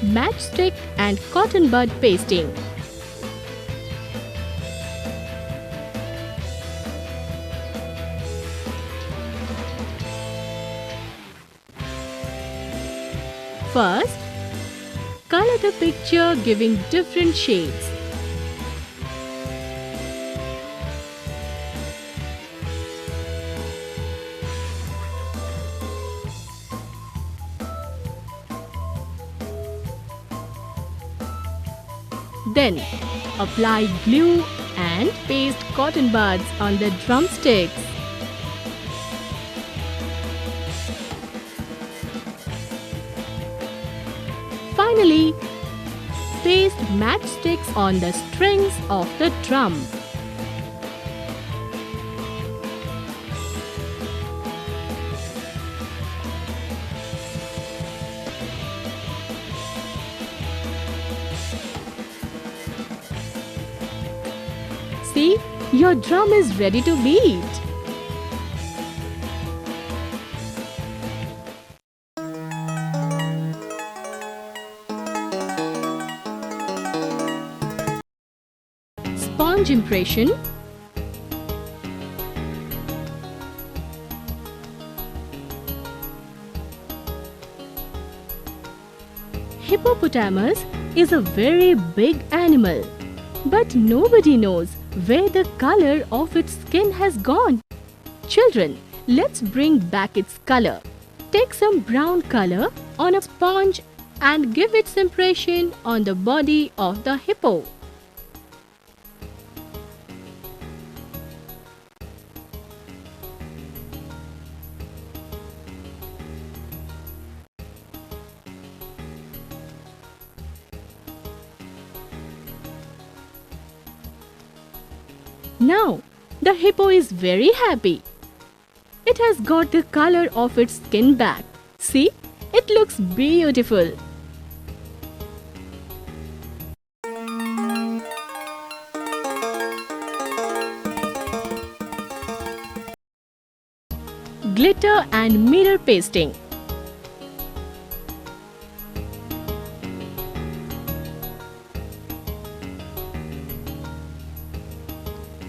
Matchstick and cotton bud pasting. First, color the picture giving different shades. Then, apply glue and paste cotton buds on the drumsticks. Finally, paste matchsticks on the strings of the drum. See, your drum is ready to beat. Sponge impression. Hippopotamus is a very big animal, but nobody knows where the color of its skin has gone. Children, let's bring back its color. Take some brown color on a sponge and give its impression on the body of the hippo. Now, the hippo is very happy. It has got the color of its skin back. See, it looks beautiful. Glitter and mirror pasting.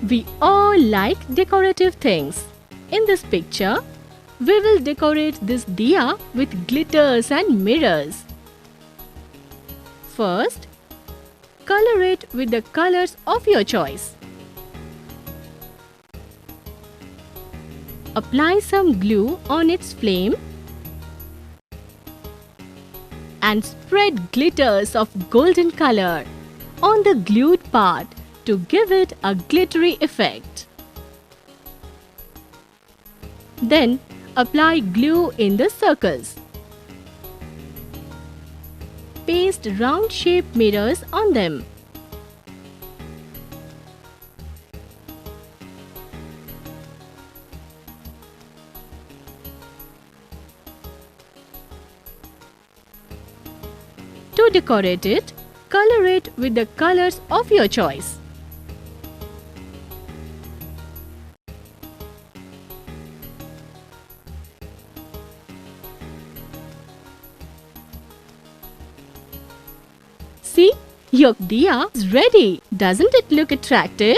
We all like decorative things. In this picture, we will decorate this diya with glitters and mirrors. First, color it with the colors of your choice. Apply some glue on its flame and spread glitters of golden color on the glued part to give it a glittery effect. Then apply glue in the circles. Paste round-shaped mirrors on them. To decorate it, color it with the colors of your choice. See, your diya is ready. Doesn't it look attractive?